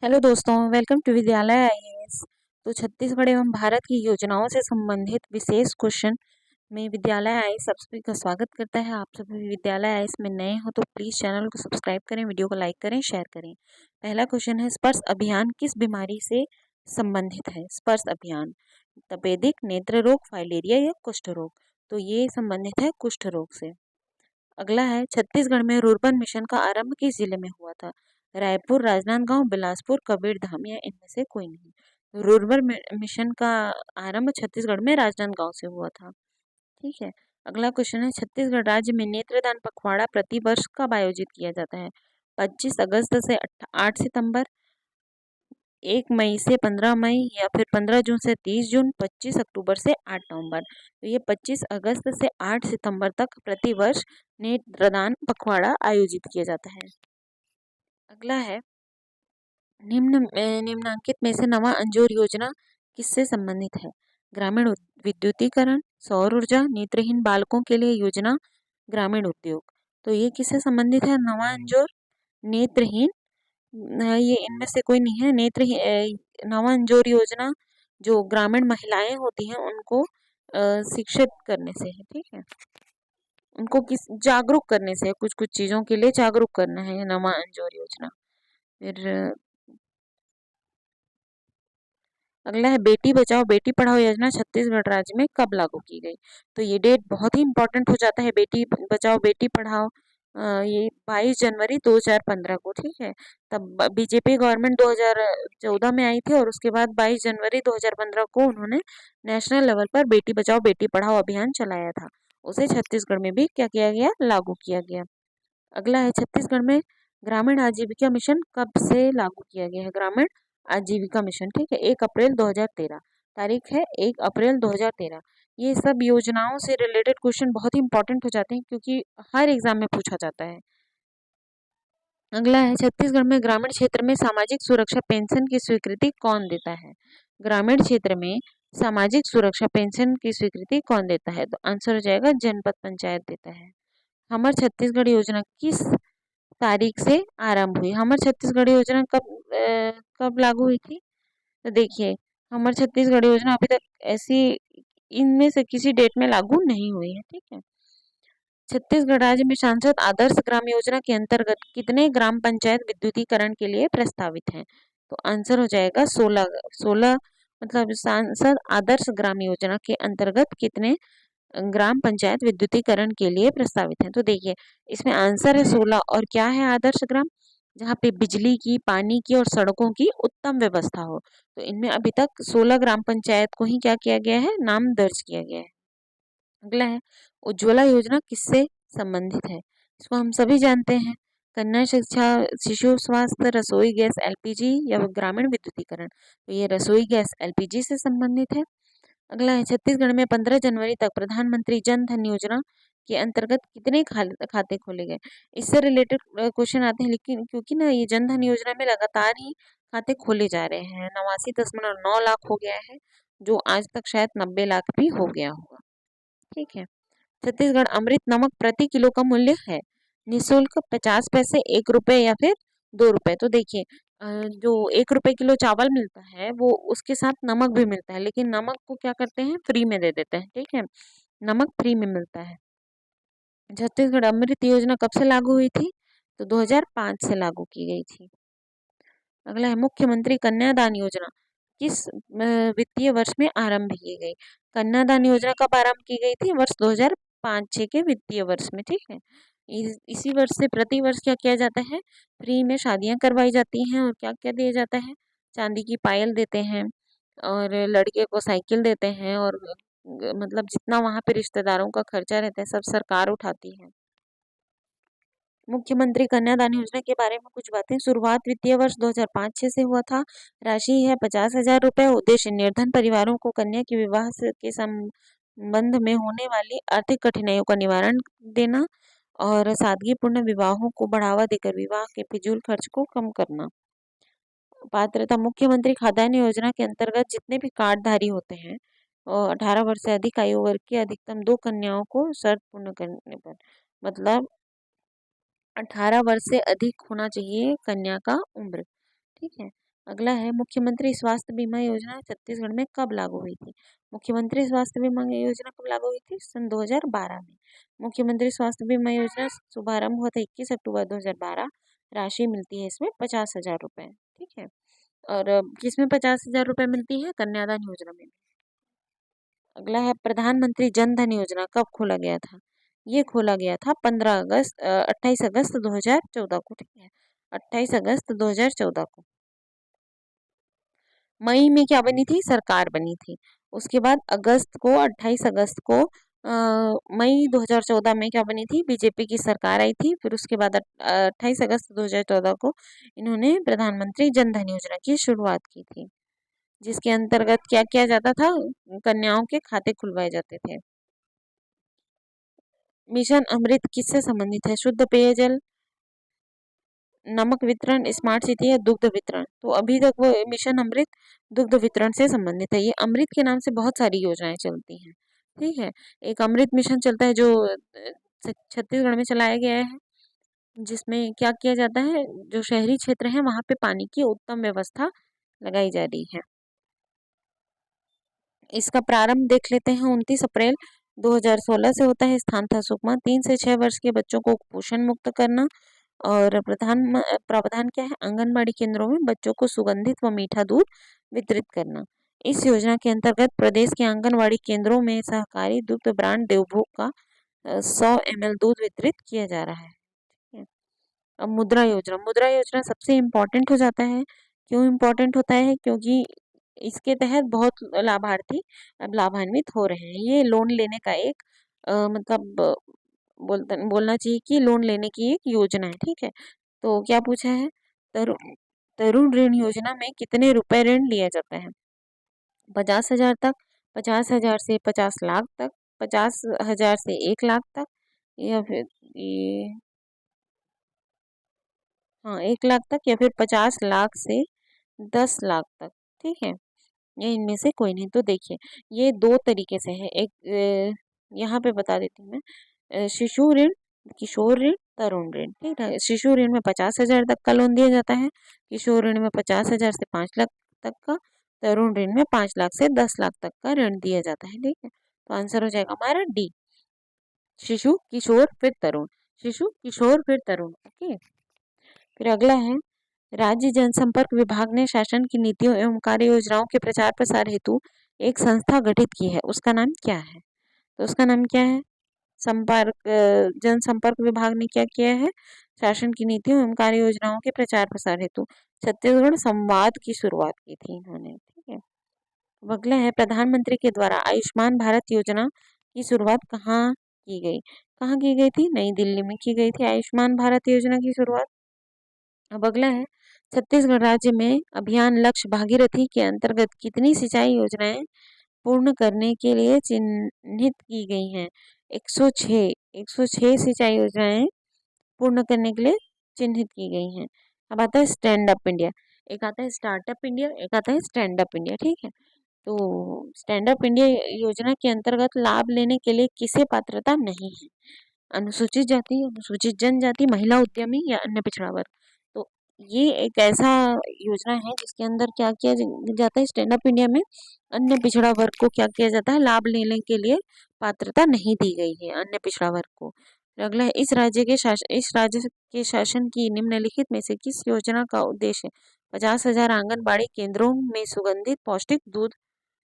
Hello दोस्तों, welcome to विद्यालय IAS. तो छत्तीसगढ़ एवं भारत की योजनाओं से संबंधित विशेष क्वेश्चन में विद्यालय आईएएस आप सभी का स्वागत करता है। आप सभी विद्यालय आईएएस में नए हो तो प्लीज़ चैनल को सब्सक्राइब करें, वीडियो को लाइक करें, शेयर करें। पहला क्वेश्चन है, स्पर्श अभियान किस बीमारी से संबंधित है? स्पर्श अभियान तपेदिक, नेत्र रोग, फाइलेरिया या कुष्ठ रोग? तो ये संबंधित है कुष्ठ रोग से। अगला है, छत्तीसगढ़ में रुर्बन मिशन का आरंभ किस जिले में हुआ था? रायपुर, राजनांदगांव, बिलासपुर, कबीरधाम या इनमें से कोई नहीं। रुर्बन मिशन का आरंभ छत्तीसगढ़ में राजनांदगांव से हुआ था। ठीक है। अगला क्वेश्चन है, छत्तीसगढ़ राज्य में नेत्रदान पखवाड़ा प्रति वर्ष कब आयोजित किया जाता है? 25 अगस्त से 8 सितंबर, 1 मई से 15 मई या फिर 15 जून से 30 जून, 25 अक्टूबर से 8 नवंबर। तो ये 25 अगस्त से 8 सितंबर तक प्रति वर्ष नेत्रदान पखवाड़ा आयोजित किया जाता है। अगला है, निम्नलिखित में से नवा अंजोर योजना किससे संबंधित है? ग्रामीण विद्युतीकरण, सौर ऊर्जा, नेत्रहीन बालकों के लिए योजना, ग्रामीण उद्योग। तो ये किससे संबंधित है? नवा अंजोर नेत्रहीन, ये इनमें से कोई नहीं है। नवा अंजोर योजना जो ग्रामीण महिलाएं होती हैं उनको शिक्षित करने से है। ठीक है, उनको किस जागरूक करने से, कुछ कुछ चीजों के लिए जागरूक करना है ये नवा अंजोर योजना। फिर अगला है, बेटी बचाओ बेटी पढ़ाओ योजना छत्तीसगढ़ राज्य में कब लागू की गई? तो ये डेट बहुत ही इंपॉर्टेंट हो जाता है, बेटी बचाओ बेटी पढ़ाओ। ये 22 जनवरी 2015 को। ठीक है, तब बीजेपी गवर्नमेंट 2014 में आई थी और उसके बाद 22 जनवरी 2015 को उन्होंने नेशनल लेवल पर बेटी बचाओ बेटी पढ़ाओ अभियान चलाया था। उसे छत्तीसगढ़ में भी क्या किया गया? लागू किया गया। अगला है, छत्तीसगढ़ में ग्रामीण आजीविका मिशन कब से लागू किया गया है? ग्रामीण आजीविका मिशन। ठीक है, 1 अप्रैल 2013, तारीख है 1 अप्रैल 2013। ये सब योजनाओं से रिलेटेड क्वेश्चन बहुत ही इंपॉर्टेंट हो जाते हैं क्योंकि हर एग्जाम में पूछा जाता है। अगला है, छत्तीसगढ़ में ग्रामीण क्षेत्र में सामाजिक सुरक्षा पेंशन की स्वीकृति कौन देता है? ग्रामीण क्षेत्र में सामाजिक सुरक्षा पेंशन की स्वीकृति कौन देता है? तो आंसर हो जाएगा जनपद पंचायत देता है। हमर छत्तीसगढ़ योजना किस तारीख से आरंभ हुई? हमर छत्तीसगढ़ योजना कब लागू हुई थी? तो देखिए, हमर छत्तीसगढ़ योजना अभी तक ऐसी इनमें से किसी डेट में लागू नहीं हुई है। ठीक है। छत्तीसगढ़ राज्य में सांसद आदर्श ग्राम योजना के अंतर्गत कितने ग्राम पंचायत विद्युतीकरण के लिए प्रस्तावित हैं? तो आंसर हो जाएगा 16। मतलब सांसद आदर्श ग्राम योजना के अंतर्गत कितने ग्राम पंचायत विद्युतीकरण के लिए प्रस्तावित हैं? तो देखिए, इसमें आंसर है 16। और क्या है आदर्श ग्राम? जहाँ पे बिजली की, पानी की और सड़कों की उत्तम व्यवस्था हो। तो इनमें अभी तक 16 ग्राम पंचायत को ही क्या किया गया है? नाम दर्ज किया गया है। अगला है, उज्ज्वला योजना किससे संबंधित है? इसको हम सभी जानते हैं, कन्या शिक्षा, शिशु स्वास्थ्य, रसोई गैस एलपीजी या ग्रामीण विद्युतीकरण। तो ये रसोई गैस एलपीजी से संबंधित है। अगला है, छत्तीसगढ़ में 15 जनवरी तक प्रधानमंत्री जन धन योजना के अंतर्गत कितने खाते खोले गए? इससे रिलेटेड क्वेश्चन आते हैं, लेकिन क्योंकि ना ये जन धन योजना में लगातार ही खाते खोले जा रहे हैं, 89.9 लाख हो गया है, जो आज तक शायद 90 लाख भी हो गया होगा। ठीक है। छत्तीसगढ़ अमृत नमक प्रति किलो का मूल्य है निःशुल्क 50 पैसे, 1 रुपए या फिर 2 रुपए। तो देखिए, जो 1 रुपए किलो चावल मिलता है वो उसके साथ नमक भी मिलता है, लेकिन नमक को क्या करते हैं? फ्री में दे देते हैं। ठीक है, नमक फ्री में मिलता है। छत्तीसगढ़ अमृत योजना कब से लागू हुई थी? तो 2005 से लागू की गई थी। अगला है, मुख्यमंत्री कन्यादान योजना किस वित्तीय वर्ष में आरंभ की गई? कन्यादान योजना कब आरंभ की गई थी? वर्ष 2005-6 के वित्तीय वर्ष में। ठीक है, इसी वर्ष से प्रति वर्ष क्या किया जाता है? फ्री में शादियां करवाई जाती हैं और क्या क्या दिया जाता है? चांदी की पायल देते हैं और लड़के को साइकिल देते हैं और मतलब जितना वहां पे रिश्तेदारों का खर्चा रहता है सब सरकार उठाती है। मुख्यमंत्री कन्यादान योजना के बारे में कुछ बातें। शुरुआत वित्तीय वर्ष 2005-6 से हुआ था। राशि है 50,000 रुपये। उद्देश्य निर्धन परिवारों को कन्या के विवाह के संबंध में होने वाली आर्थिक कठिनाइयों का निवारण देना और सादगीपूर्ण विवाहों को बढ़ावा देकर विवाह के फिजूल खर्च को कम करना। पात्रता, मुख्यमंत्री खाद्यान्न योजना के अंतर्गत जितने भी कार्डधारी होते हैं और 18 वर्ष से अधिक आयु वर्ग की अधिकतम 2 कन्याओं को शर्त पूर्ण करने पर, मतलब 18 वर्ष से अधिक होना चाहिए कन्या का उम्र। ठीक है, अगला है मुख्यमंत्री स्वास्थ्य बीमा योजना छत्तीसगढ़ में कब लागू हुई थी। मुख्यमंत्री स्वास्थ्य बीमा योजना कब लागू हुई थी? सन 2012 में। मुख्यमंत्री स्वास्थ्य बीमा योजना शुभारंभ हुआ था 21 अक्टूबर 2012। राशि मिलती है इसमें 50,000 रुपए। ठीक है। और किसमें 50,000 रुपए मिलती है? कन्यादान योजना में। अगला है प्रधानमंत्री जन धन योजना कब खोला गया था? ये खोला गया था 28 अगस्त 2014 को। ठीक है, 28 अगस्त 2014 को। मई में क्या बनी थी? सरकार बनी थी। उसके बाद अगस्त को 28 अगस्त को मई 2014 में क्या बनी थी? बीजेपी की सरकार आई थी। फिर उसके बाद 28 अगस्त 2014 को इन्होंने प्रधानमंत्री जन धन योजना की शुरुआत की थी, जिसके अंतर्गत क्या किया जाता था? कन्याओं के खाते खुलवाए जाते थे। मिशन अमृत किससे संबंधित है? शुद्ध पेयजल, नमक वितरण, स्मार्ट सिटी या दुग्ध वितरण? तो अभी तक वो मिशन अमृत दुग्ध वितरण से संबंधित है। ये अमृत के नाम से बहुत सारी योजनाएं चलती हैं। ठीक है, एक अमृत मिशन चलता है जो छत्तीसगढ़ में चलाया गया है, जिसमें क्या किया जाता है? जो शहरी क्षेत्र है वहां पे पानी की उत्तम व्यवस्था लगाई जा रही है। इसका प्रारंभ देख लेते हैं। 29 अप्रैल 2016 से होता है। स्थान था सुकमा। 3 से 6 वर्ष के बच्चों को कुपोषण मुक्त करना। और प्रावधान क्या है? आंगनबाड़ी केंद्रों में बच्चों को सुगंधित व मीठा दूध वितरित करना। इस योजना के अंतर्गत प्रदेश के आंगनबाड़ी केंद्रों में सहकारी दुग्ध ब्रांड देवभोग का 100 ml दूध वितरित किया जा रहा है। ठीक है। अब मुद्रा योजना सबसे इम्पोर्टेंट हो जाता है। क्यों इम्पोर्टेंट होता है? क्योंकि इसके तहत बहुत लाभार्थी अब लाभान्वित हो रहे हैं। ये लोन लेने का एक मतलब बोलना चाहिए कि लोन लेने की एक योजना है। ठीक है, तो क्या पूछा है? तरुण तरुण ऋण योजना में कितने रुपए ऋण लिया जाता है? 50,000 तक, 50,000 से 50 लाख तक, 50,000 से 1 लाख तक, या फिर ये हाँ 1 लाख तक, या फिर 50 लाख से 10 लाख तक। ठीक है, ये इनमें से कोई नहीं। तो देखिए, ये दो तरीके से है। एक यहाँ पे बता देती हूँ मैं। शिशु ऋण, किशोर ऋण, तरुण ऋण। ठीक है, शिशु ऋण में 50,000 तक का लोन दिया जाता है। किशोर ऋण में 50,000 से 5 लाख तक का। तरुण ऋण में 5 लाख से 10 लाख तक का ऋण दिया जाता है। ठीक है, तो आंसर हो जाएगा हमारा डी, शिशु किशोर फिर तरुण। शिशु किशोर फिर तरुण। ओके। फिर अगला है, राज्य जनसंपर्क विभाग ने शासन की नीतियों एवं कार्य योजनाओं के प्रचार प्रसार हेतु एक संस्था गठित की है। उसका नाम क्या है? तो उसका नाम क्या है? जनसंपर्क विभाग ने क्या किया है? शासन की नीतियों एवं कार्य योजनाओं के प्रचार प्रसार हेतु छत्तीसगढ़ संवाद की शुरुआत की थी इन्होंने। ठीक है। अगला है, प्रधानमंत्री के द्वारा आयुष्मान भारत योजना की शुरुआत कहाँ की गई? कहाँ की गई थी? नई दिल्ली में की गई थी आयुष्मान भारत योजना की शुरुआत। अब अगला है, छत्तीसगढ़ राज्य में अभियान लक्ष्य भागीरथी के अंतर्गत कितनी सिंचाई योजनाएं पूर्ण करने के लिए चिन्हित की गई हैं? 106 106 सिंचाई योजनाएं पूर्ण करने के लिए चिन्हित की गई हैं। अब आता है स्टैंड अप इंडिया। एक आता है स्टार्टअप इंडिया, एक आता है स्टैंड अप इंडिया। ठीक है, तो स्टैंड अप इंडिया योजना के अंतर्गत लाभ लेने के लिए किसे पात्रता नहीं है? अनुसूचित जाति, अनुसूचित जनजाति, महिला उद्यमी या अन्य पिछड़ा वर्ग। तो ये एक ऐसा योजना है जिसके अंदर क्या किया जाता है? स्टैंड अप इंडिया में अन्य पिछड़ा वर्ग को क्या किया जाता है? लाभ लेने के लिए पात्रता नहीं दी गई है अन्य पिछड़ा वर्ग को। अगला है, इस राज्य के शासन की निम्नलिखित में से किस योजना का उद्देश्य 50,000 आंगनबाड़ी केंद्रों में सुगंधित पौष्टिक दूध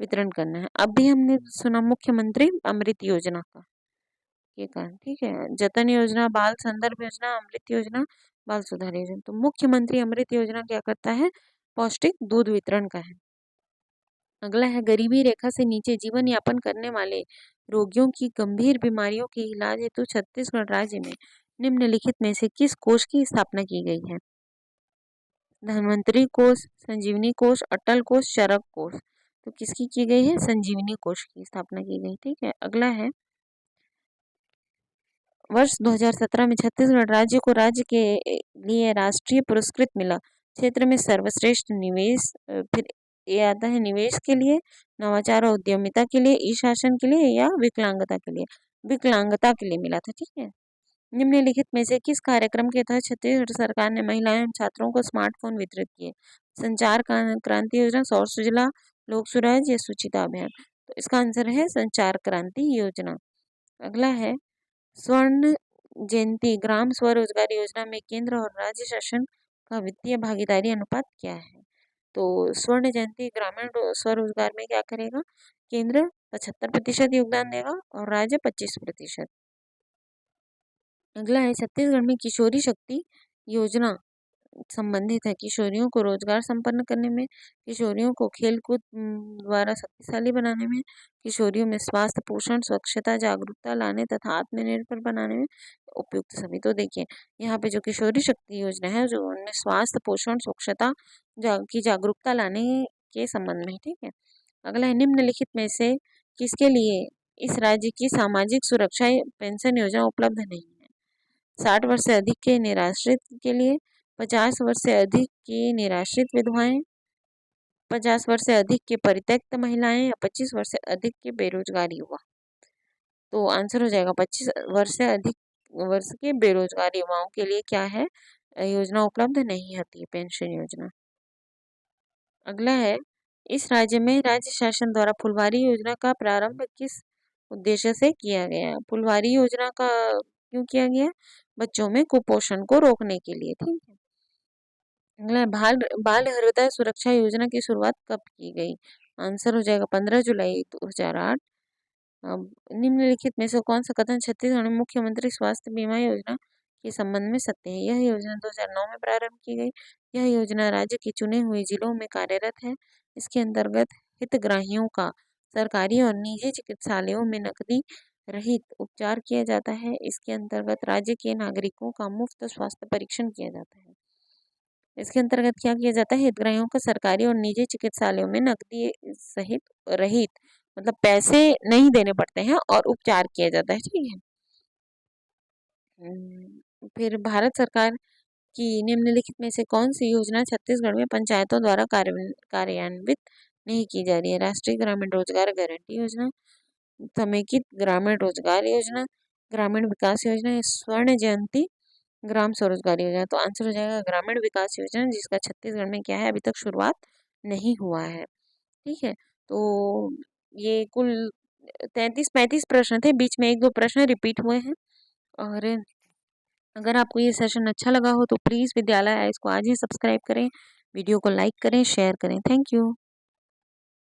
वितरण करना है? अब भी हमने सुना मुख्यमंत्री अमृत योजना का ये कहा। ठीक है, जतन योजना, बाल संदर्भ योजना, अमृत योजना, बाल सुधार योजना। तो मुख्यमंत्री अमृत योजना क्या करता है? पौष्टिक दूध वितरण का है। अगला है, गरीबी रेखा से नीचे जीवन यापन करने वाले रोगियों की गंभीर बीमारियों के इलाज हेतु छत्तीसगढ़ राज्य में निम्नलिखित में से किस कोष की स्थापना की गई है? धन्वंतरी कोष, संजीवनी कोष, अटल कोष, चरक कोष। तो किसकी की गई है? संजीवनी कोष की स्थापना की गई। ठीक है, अगला है, वर्ष 2017 में छत्तीसगढ़ राज्य को राज्य के लिए राष्ट्रीय पुरस्कृत मिला क्षेत्र में सर्वश्रेष्ठ निवेश। फिर ये आता है निवेश के लिए, नवाचार और उद्यमिता के लिए, ई शासन के लिए, या विकलांगता के लिए। विकलांगता के लिए मिला था। ठीक है, निम्नलिखित में से किस कार्यक्रम के तहत छत्तीसगढ़ सरकार ने महिलाएं एवं छात्रों को स्मार्टफोन वितरित किए? संचार क्रांति योजना, सौर सुजला, लोक सुराज या सुचिता अभियान? तो इसका आंसर है संचार क्रांति योजना। अगला है स्वर्ण जयंती ग्राम स्वरोजगार योजना में केंद्र और राज्य शासन का वित्तीय भागीदारी अनुपात क्या है? तो स्वर्ण जयंती ग्रामीण स्वरोजगार में क्या करेगा? केंद्र 75% योगदान देगा और राज्य 25%। अगला है छत्तीसगढ़ में किशोरी शक्ति योजना संबंधित है किशोरियों को रोजगार संपन्न करने में, किशोरियों को खेलकूद द्वारा शक्तिशाली बनाने में, किशोरियों में स्वास्थ्य पोषण स्वच्छता जागरूकता लाने तथा आत्मनिर्भर बनाने में उपयुक्त सभी। तो देखिए यहाँ पे जो किशोरी शक्ति योजना है जो उनमें स्वास्थ्य पोषण स्वच्छता की जागरूकता लाने के संबंध में, ठीक है। अगला है निम्नलिखित में से किसके लिए इस राज्य की सामाजिक सुरक्षा पेंशन योजना उपलब्ध नहीं है? 60 वर्ष से अधिक के निराश्रित के लिए, 50 वर्ष से अधिक की निराश्रित विधवाएं, 50 वर्ष से अधिक के परित्यक्त महिलाएं या 25 वर्ष से अधिक के बेरोजगार युवा। तो आंसर हो जाएगा 25 वर्ष से अधिक वर्ष के बेरोजगार युवाओं के लिए क्या है योजना उपलब्ध नहीं होती पेंशन योजना। अगला है इस राज्य में राज्य शासन द्वारा फुलवारी योजना का प्रारंभ किस उद्देश्य से किया गया? फुलवारी योजना का क्यों किया गया? बच्चों में कुपोषण को रोकने के लिए, ठीक है। अगला बाल बाल हृदय सुरक्षा योजना की शुरुआत कब की गई? आंसर हो जाएगा 15 जुलाई 2008। निम्नलिखित में से कौन सा कथन छत्तीसगढ़ में मुख्यमंत्री स्वास्थ्य बीमा योजना के संबंध में सत्य है? यह योजना 2009 में प्रारंभ की गई। यह योजना राज्य के चुने हुए जिलों में कार्यरत है। इसके अंतर्गत हितग्राहियों का सरकारी और निजी चिकित्सालयों में नकदी रहित उपचार किया जाता है। इसके अंतर्गत राज्य के नागरिकों का मुफ्त स्वास्थ्य परीक्षण किया जाता है। इसके अंतर्गत क्या किया जाता है? हितग्राहियों को सरकारी और निजी चिकित्सालयों में नकदी सहित रहित मतलब पैसे नहीं देने पड़ते हैं और उपचार किया जाता है, ठीक है। फिर भारत सरकार की निम्नलिखित में से कौन सी योजना छत्तीसगढ़ में पंचायतों द्वारा कार्यान्वित नहीं की जा रही है? राष्ट्रीय ग्रामीण रोजगार गारंटी योजना, समेकित ग्रामीण रोजगार योजना, ग्रामीण विकास योजना या स्वर्ण जयंती ग्राम स्वरोजगार योजना। तो आंसर हो जाएगा ग्रामीण विकास योजना जिसका छत्तीसगढ़ में क्या है अभी तक शुरुआत नहीं हुआ है, ठीक है। तो ये कुल 33-35 प्रश्न थे, बीच में 1-2 प्रश्न रिपीट हुए हैं। और अगर आपको ये सेशन अच्छा लगा हो तो प्लीज़ विद्यालय आइज को आज ही सब्सक्राइब करें, वीडियो को लाइक करें, शेयर करें। Thank you.